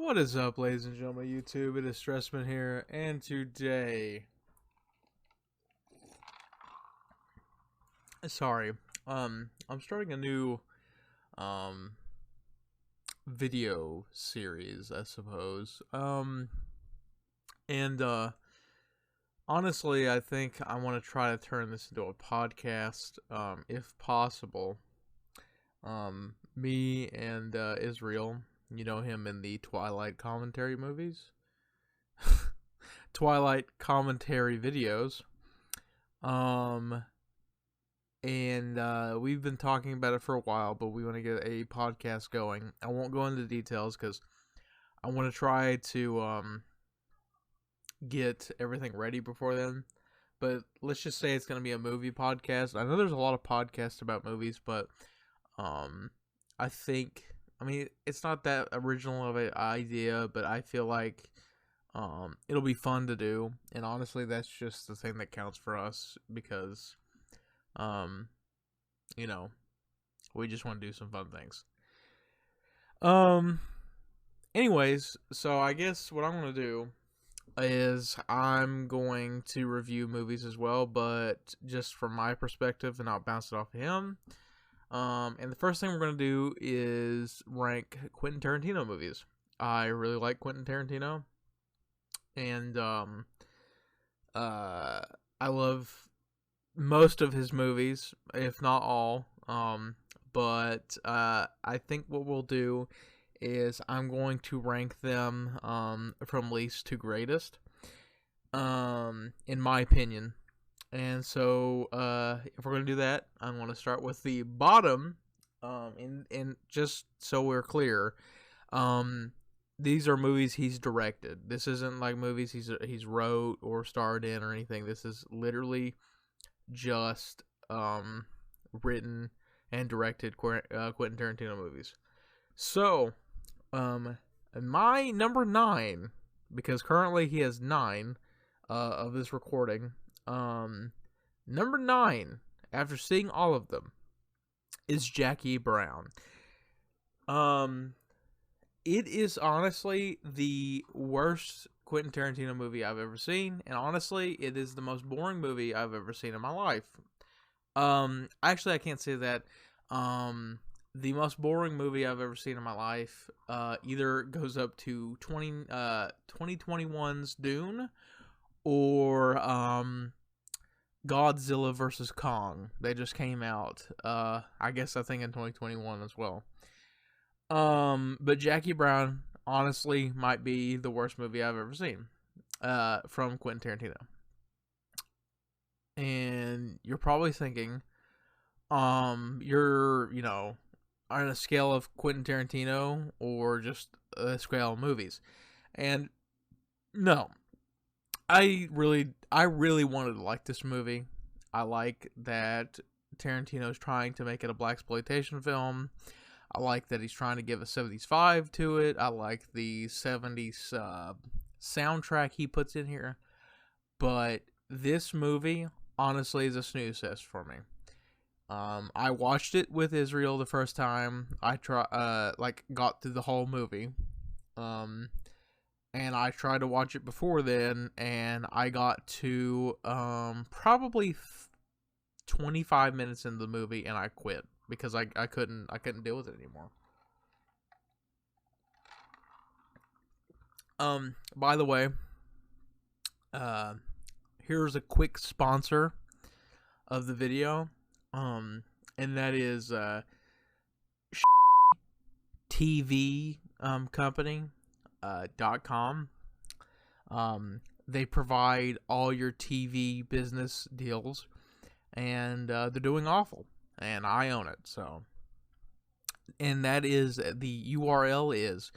What is up, ladies and gentlemen, YouTube? It is Stressman here, and today, I'm starting a new, um, video series, I suppose. And honestly, I think I want to try to turn this into a podcast, if possible. Me and Israel, you know him in the Twilight commentary movies. Twilight commentary videos. Um, and we've been talking about it for a while, but we want to get a podcast going. I won't go into details because I want to try to get everything ready before then. But let's just say it's going to be a movie podcast. I know there's a lot of podcasts about movies, but I think, it's not that original of an idea, but I feel like it'll be fun to do, and honestly, that's just the thing that counts for us because, um, you know, we just want to do some fun things. Um, Anyways, so I guess what I'm gonna do is I'm going to review movies as well, but just from my perspective, and I'll bounce it off of him. And the first thing we're gonna do is rank Quentin Tarantino movies. I really like Quentin Tarantino, and I love most of his movies, if not all. But I think what we'll do is I'm going to rank them from least to greatest, in my opinion. And so if we're gonna do that, I'm gonna start with the bottom. And just so we're clear, these are movies he's directed. This isn't like movies he's wrote or starred in or anything. This is literally just written and directed Quentin Tarantino movies. So, my number 9, because currently he has 9 of this recording. Number 9, after seeing all of them, is Jackie Brown. It is honestly the worst Quentin Tarantino movie I've ever seen, and honestly, it is the most boring movie I've ever seen in my life. Actually, I can't say that. The most boring movie I've ever seen in my life, either goes up to 2021's Dune, or, Godzilla vs. Kong. They just came out, I think in 2021 as well. But Jackie Brown, honestly, might be the worst movie I've ever seen, from Quentin Tarantino. And you're probably thinking, you're, on a scale of Quentin Tarantino or just a scale of movies. And no, I really wanted to like this movie. I like that Tarantino's trying to make it a blaxploitation film. I like that he's trying to give a 70s vibe to it. I like the 70s soundtrack he puts in here. But this movie, honestly, is a snooze fest for me. I watched it with Israel the first time. I got through the whole movie. And I tried to watch it before then, and I got to probably 25 minutes into the movie, and I quit because I couldn't deal with it anymore. By the way, here's a quick sponsor of the video, and that is TV company. .com. They provide all your TV business deals, and they're doing awful, and I own it. So, and that is, the URL is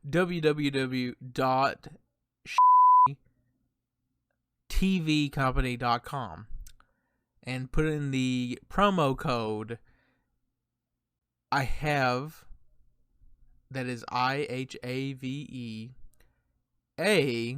www.tvcompany.com, and put in the promo code I have. That is IHAVE A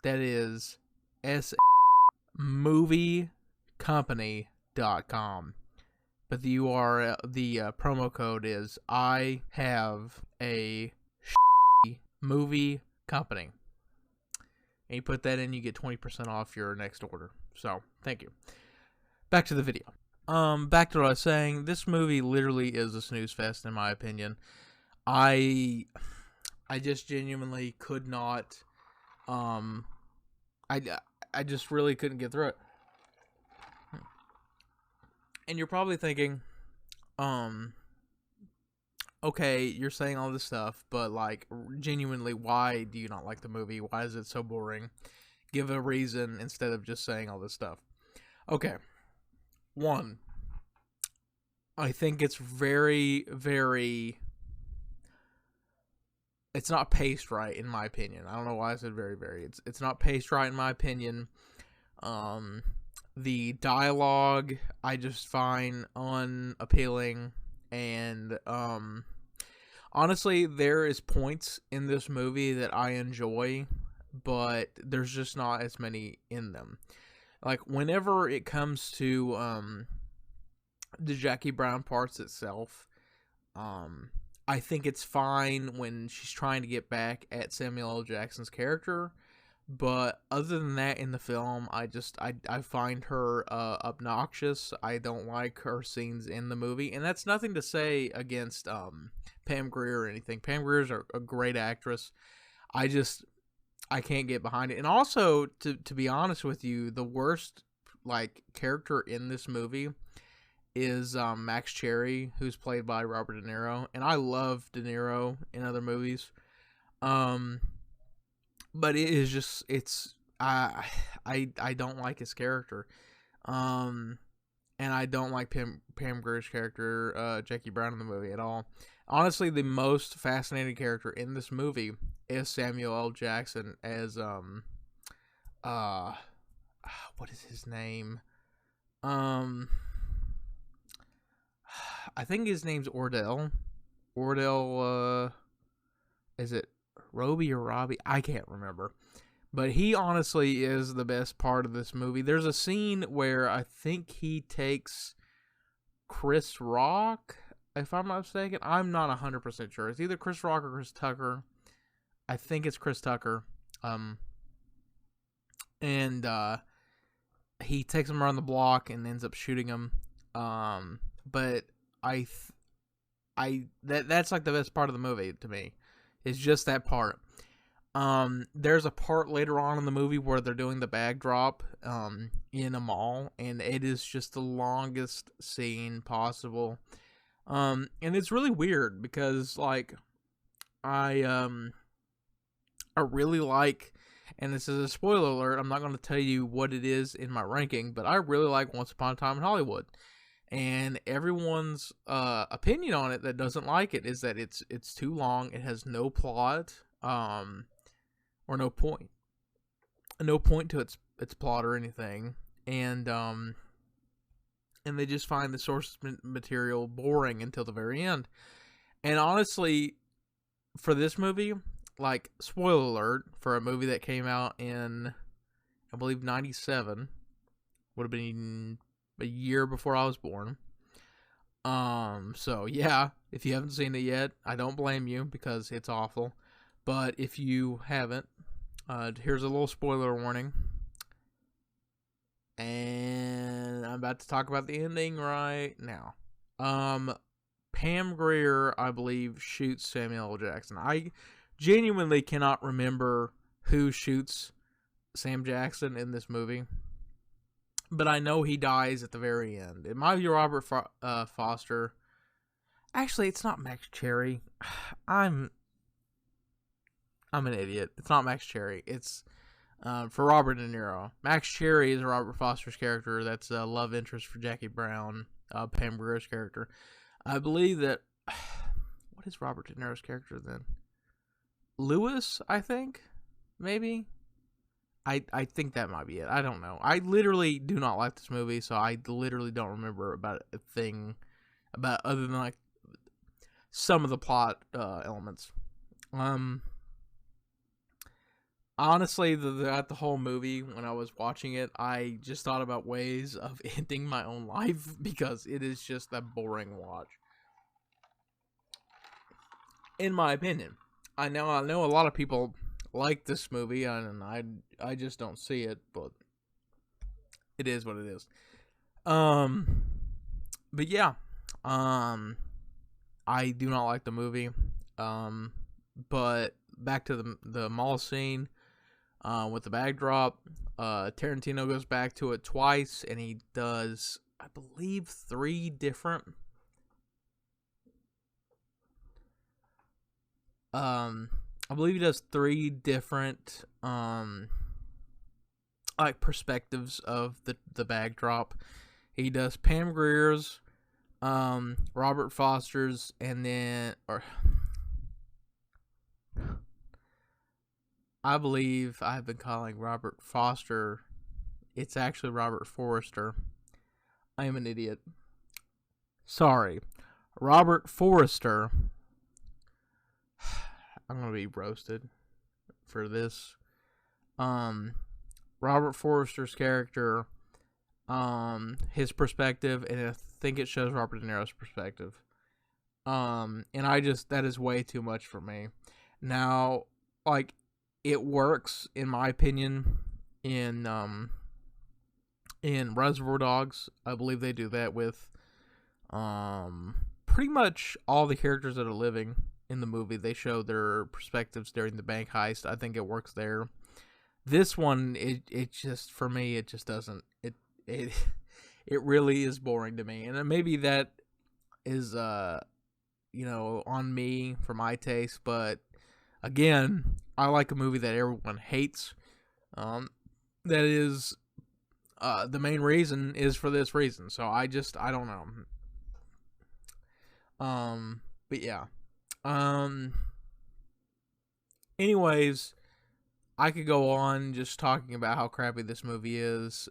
that is S moviecompany.com, but the promo code is I have a movie company. And you put that in, you get 20% off your next order. So, thank you. Back to the video. Back to what I was saying. This movie literally is a snooze fest, in my opinion. I just genuinely could not. I just really couldn't get through it. And you're probably thinking, okay, you're saying all this stuff, but like, genuinely, why do you not like the movie? Why is it so boring? Give a reason instead of just saying all this stuff. Okay. One, I think it's very, very... It's not paced right, in my opinion. I don't know why I said very, very. It's not paced right, in my opinion. The dialogue, I just find unappealing. And, honestly, there is points in this movie that I enjoy, but there's just not as many in them. Like, whenever it comes to, the Jackie Brown parts itself, I think it's fine when she's trying to get back at Samuel L. Jackson's character, but other than that, in the film, I find her obnoxious. I don't like her scenes in the movie, and that's nothing to say against Pam Grier or anything. Pam Grier's a great actress. I can't get behind it. And also, to be honest with you, the worst character in this movie is Max Cherry, who's played by Robert De Niro, and I love De Niro in other movies. But it is just I don't like his character. And I don't like Pam Grier's character, Jackie Brown, in the movie at all. Honestly, the most fascinating character in this movie is Samuel L. Jackson as what is his name? I think his name's Ordell. Is it Roby or Robbie? I can't remember. But he honestly is the best part of this movie. There's a scene where I think he takes Chris Rock, if I'm not mistaken. I'm not 100% sure. It's either Chris Rock or Chris Tucker. I think it's Chris Tucker. And he takes him around the block and ends up shooting him. But that's like the best part of the movie to me. It's just that part. There's a part later on in the movie where they're doing the bag drop in a mall, and it is just the longest scene possible. And it's really weird because I really like, and this is a spoiler alert, I'm not going to tell you what it is in my ranking, but I really like Once Upon a Time in Hollywood. And everyone's opinion on it that doesn't like it is that it's too long. It has no plot, or no point to its plot or anything. And they just find the source material boring until the very end. And honestly, for this movie, spoiler alert, for a movie that came out in, I believe, 97, would have been a year before I was born. So yeah, if you haven't seen it yet, I don't blame you because it's awful. But if you haven't, here's a little spoiler warning. And I'm about to talk about the ending right now. Pam Grier, I believe, shoots Samuel L. Jackson. I genuinely cannot remember who shoots Sam Jackson in this movie, but I know he dies at the very end. It might be Robert Foster. Actually, it's not Max Cherry. I'm an idiot. It's not Max Cherry. It's for Robert De Niro. Max Cherry is Robert Foster's character. That's a love interest for Jackie Brown, Pam Grier's character. I believe that... What is Robert De Niro's character then? Lewis, I think? Maybe? I think that might be it. I don't know. I literally do not like this movie, so I literally don't remember about a thing about other than some of the plot elements. honestly, the whole movie, when I was watching it, I just thought about ways of ending my own life because it is just a boring watch. In my opinion. I know a lot of people like this movie, and I just don't see it, but it is what it is. Um, but yeah, um, I do not like the movie. Um, but back to the mall scene, with the backdrop. Tarantino goes back to it twice, and he does, I believe, three different. I believe he does three different like perspectives of the backdrop. He does Pam Grier's, Robert Foster's, and then I believe I've been calling Robert Foster. It's actually Robert Forrester. I am an idiot. Sorry. Robert Forrester. I'm going to be roasted for this. Robert Forrester's character, his perspective, and I think it shows Robert De Niro's perspective. And that is way too much for me. Now, like, it works, in my opinion, in Reservoir Dogs. I believe they do that with, pretty much all the characters that are living in the movie. They show their perspectives during the bank heist. I think it works there. This one, it just, for me, it just doesn't. It really is boring to me, and maybe that is on me for my taste. But again, I like a movie that everyone hates. That is, the main reason is for this reason. So I don't know. But yeah. Anyways, I could go on just talking about how crappy this movie is.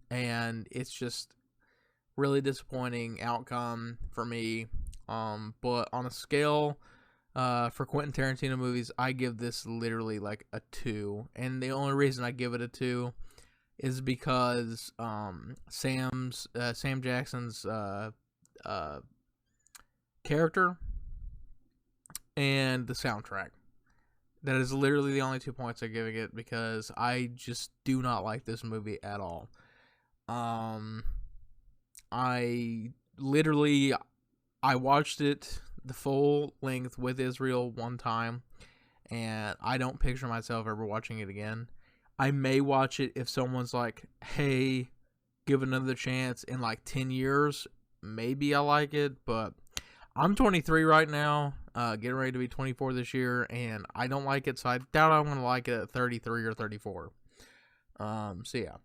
And it's just really disappointing outcome for me. But on a scale, for Quentin Tarantino movies, I give this literally like a 2. And the only reason I give it a 2 is because, Sam Jackson's, character and the soundtrack. That is literally the only 2 points I'm giving it, because I just do not like this movie at all. I watched it the full length with Israel one time, and I don't picture myself ever watching it again. I may watch it if someone's like, hey, give another chance in like 10 years. Maybe I like it, but I'm 23 right now, getting ready to be 24 this year, and I don't like it, so I doubt I'm going to like it at 33 or 34. So yeah.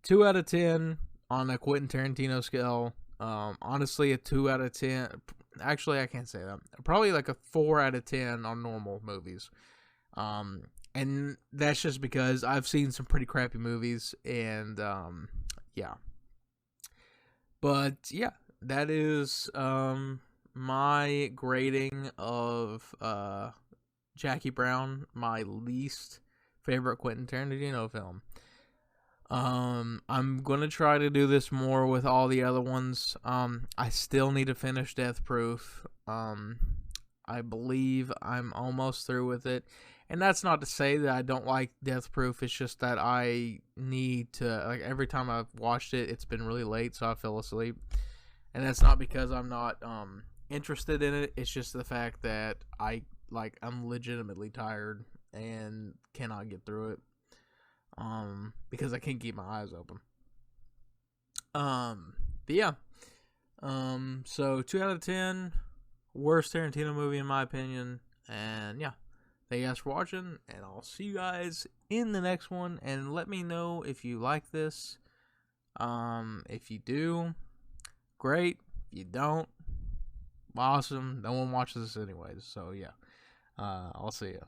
2 out of 10 on a Quentin Tarantino scale. Honestly, a 2 out of 10. Actually, I can't say that. Probably like a 4 out of 10 on normal movies. And that's just because I've seen some pretty crappy movies, and yeah. But yeah, that is my grading of Jackie Brown, my least favorite Quentin Tarantino film. I'm gonna try to do this more with all the other ones. I still need to finish Death Proof. I believe I'm almost through with it. And that's not to say that I don't like Death Proof. It's just that I need to, like, every time I've watched it, it's been really late, so I fell asleep. And that's not because I'm not interested in it. It's just the fact that I'm legitimately tired and cannot get through it. Because I can't keep my eyes open. But yeah. So 2 out of 10, worst Tarantino movie in my opinion. And yeah, thank you guys for watching, and I'll see you guys in the next one. And let me know if you like this. If you do, great. If you don't, awesome. No one watches this anyways. So yeah, I'll see you.